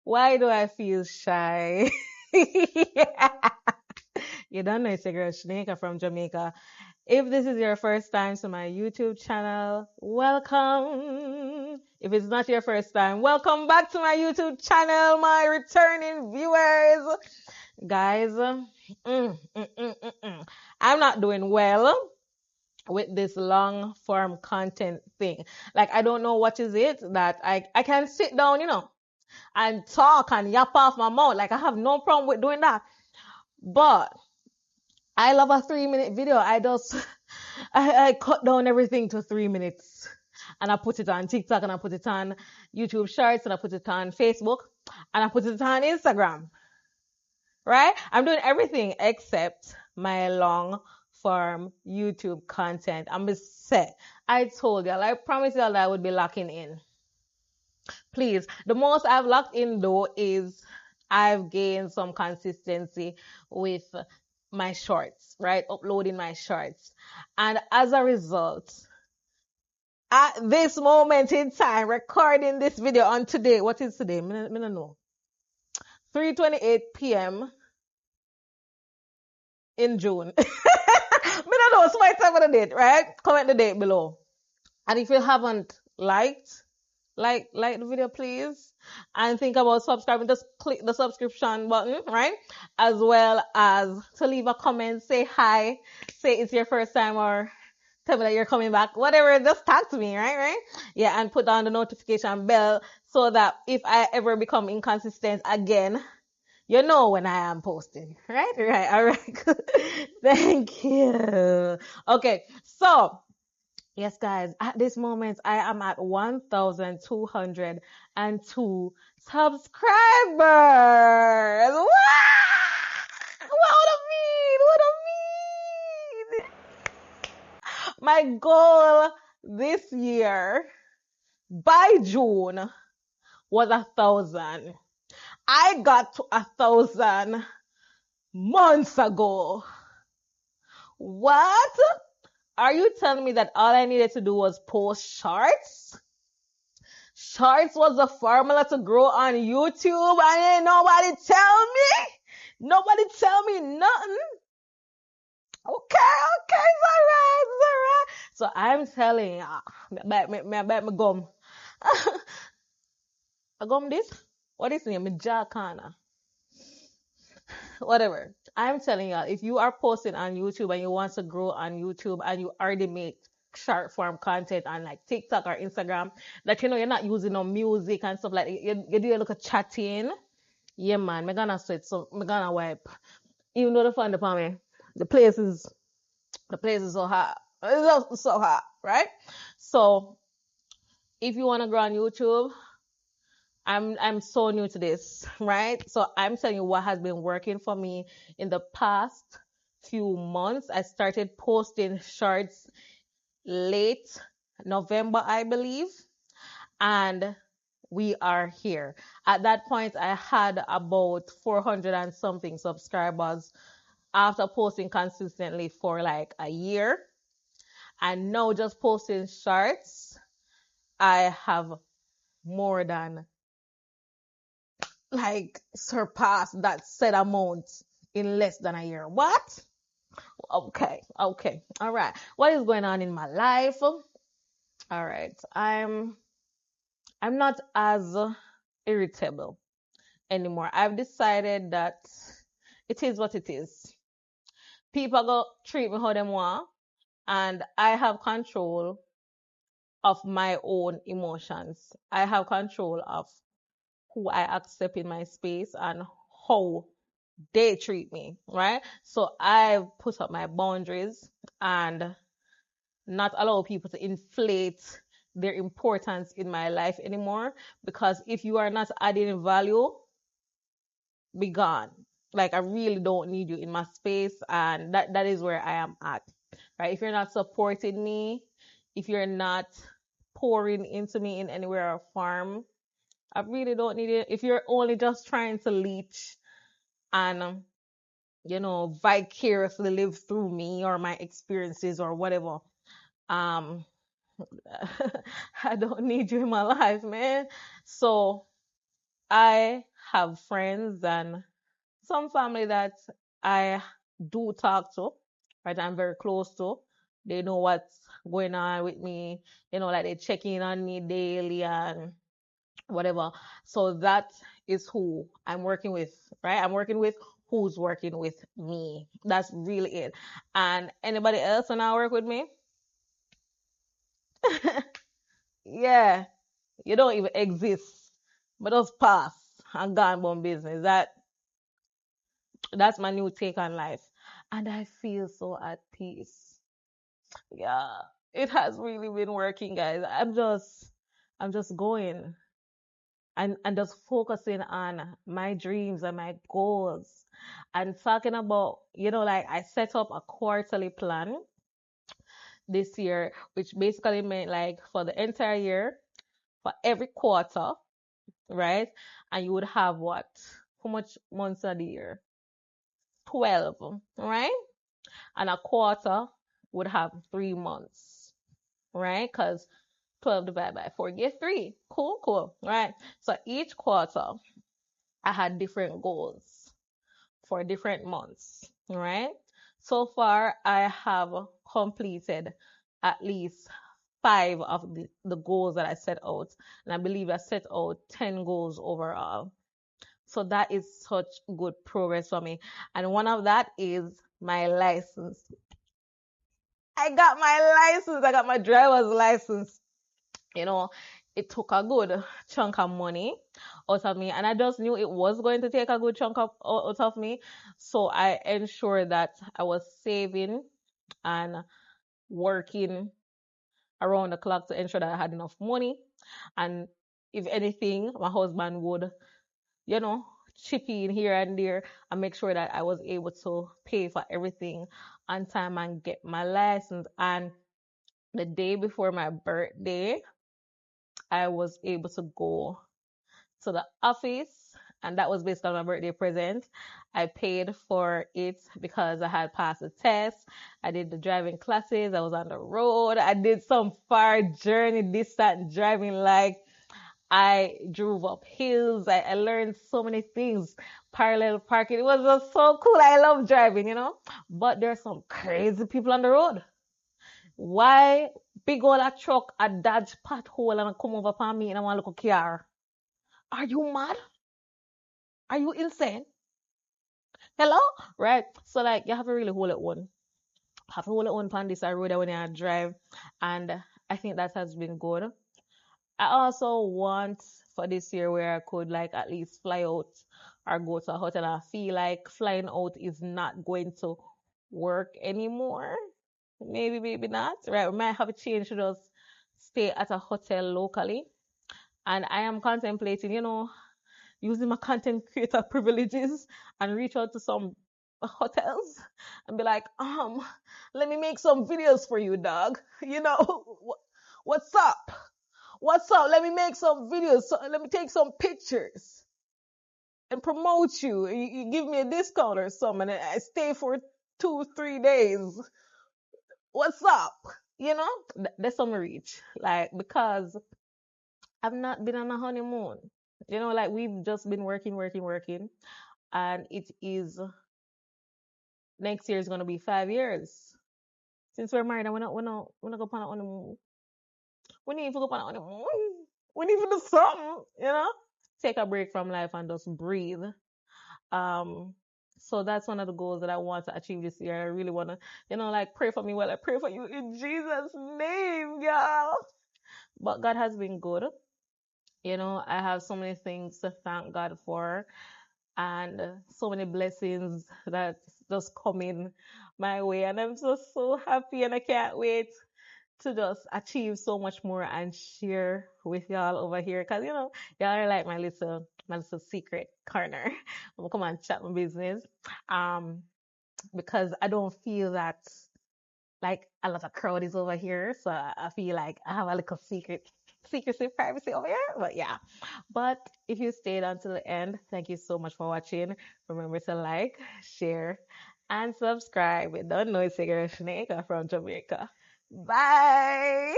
Why do I feel shy? Yeah. You don't know it's your girl Chinaka from Jamaica. If this is your first time to my YouTube channel, welcome. If it's not your first time, welcome back to my YouTube channel, my returning viewers. Guys, I'm not doing well with this long form content thing. Like, I don't know what is it that I can sit down, and talk and yap off my mouth. Like, I have no problem with doing that. But I love a 3 minute video. I cut down everything to 3 minutes and I put it on TikTok and I put it on YouTube Shorts and I put it on Facebook and I put it on Instagram. Right? I'm doing everything except my long form YouTube content. I'm set. I told y'all, I promised y'all that I would be locking in. Please. The most I've locked in though is I've gained some consistency with my shorts, right? Uploading my shorts. And as a result, at this moment in time, recording this video on today, what is today? I don't know. 3:28 p.m. in June. I don't know, so whatever the date, right? Comment the date below. And if you haven't liked the video, please. And think about subscribing. Just click the subscription button, right? As well as to leave a comment, say hi, say it's your first time, or tell me that you're coming back. Whatever, just talk to me, right? Yeah, and put on the notification bell so that if I ever become inconsistent again, you know when I am posting, right? Right, all right. Thank you. Okay, so yes, guys, at this moment, I am at 1,202 subscribers. Wow! What do mean? What do mean? My goal this year by June was 1,000. I got to 1,000 months ago. What? Are you telling me that all I needed to do was post shorts? Shorts was the formula to grow on YouTube and ain't nobody tell me? Nobody tell me nothing? Okay, it's alright. So I'm telling you, I bet me gum. I gum this? What is the name? Jaw corner. Whatever. I'm telling y'all, if you are posting on YouTube and you want to grow on YouTube and you already make short form content on like TikTok or Instagram, that you're not using no music and stuff like that, you do a look at chatting. Yeah, man, I'm gonna sweat, so I'm gonna wipe. Even though the fun upon me, the place is so hot. It's so hot, right? So if you wanna grow on YouTube, I'm so new to this, right? So I'm telling you what has been working for me in the past few months. I started posting shorts late November, I believe, and we are here. At that point, I had about 400 and something subscribers after posting consistently for like a year. And now just posting shorts, I have more than like surpass that set amount in less than a year. What? Okay. All right. What is going on in my life? All right. I'm not as irritable anymore. I've decided that it is what it is. People go treat me how they want, and I have control of my own emotions. I have control of who I accept in my space and how they treat me, right? So I've put up my boundaries and not allow people to inflate their importance in my life anymore, because if you are not adding value, be gone. Like, I really don't need you in my space, and that is where I am at, right? If you're not supporting me, if you're not pouring into me in anywhere or form, I really don't need it. If you're only just trying to leech and vicariously live through me or my experiences or whatever, I don't need you in my life, man. So I have friends and some family that I do talk to, right? I'm very close to. They know what's going on with me, like they check in on me daily and whatever. So that is who I'm working with, right? I'm working with who's working with me. That's really it. And anybody else wanna work with me? Yeah, you don't even exist. But just pass and go on about business. That's my new take on life. And I feel so at peace. Yeah. It has really been working, guys. I'm just going and just focusing on my dreams and my goals and talking about, like I set up a quarterly plan this year, which basically meant like for the entire year, for every quarter, right? And you would have what? How much months of the year? 12, right? And a quarter would have 3 months, right? Because 12 divided by 4 give 3. Cool, cool, right? So each quarter, I had different goals for different months, right? So far, I have completed at least 5 of the goals that I set out. And I believe I set out 10 goals overall. So that is such good progress for me. And one of that is my license. I got my license. I got my driver's license. You know, it took a good chunk of money out of me, and I just knew it was going to take a good chunk out of me. So I ensured that I was saving and working around the clock to ensure that I had enough money. And if anything, my husband would, you know, chip in here and there and make sure that I was able to pay for everything on time and get my license. And the day before my birthday, I was able to go to the office, and that was based on my birthday present. I paid for it because I had passed the test. I did the driving classes. I was on the road. I did some far journey, distant driving. Like I drove up hills. I learned so many things. Parallel parking. It was just so cool. I love driving. But there's some crazy people on the road. Why big old a truck a dodge pothole and come over upon me and I want to look a car? Are you mad? Are you insane? Hello? Right? So like you have to really hold it on. Have to hold it on upon this road when you drive. And I think that has been good. I also want for this year where I could like at least fly out or go to a hotel. I feel like flying out is not going to work anymore. Maybe, maybe not. Right? We might have a change to just stay at a hotel locally. And I am contemplating, using my content creator privileges and reach out to some hotels and be like, let me make some videos for you, dog. What's up? What's up? Let me make some videos. So let me take some pictures and promote you. You give me a discount or something, and I stay for 2-3 days. What's up? That's some reach. Like, because I've not been on a honeymoon. Like we've just been working, working, working. And it is next year is gonna be 5 years since we're married and we're not go on a honeymoon. We need to go on a honeymoon. We need to do something. Take a break from life and just breathe. Um, so that's one of the goals that I want to achieve this year. I really wanna, like pray for me while I pray for you in Jesus' name, y'all. But God has been good. I have so many things to thank God for and so many blessings that just coming my way. And I'm just so happy and I can't wait to just achieve so much more and share with y'all over here. Cause y'all are like my little secret corner. I'm gonna come and chat my business. Because I don't feel that like a lot of crowd is over here. So I feel like I have a little secrecy, privacy over here. But yeah. But if you stayed until the end, thank you so much for watching. Remember to like, share, and subscribe. Don't know it's Chinaka from Jamaica. Bye.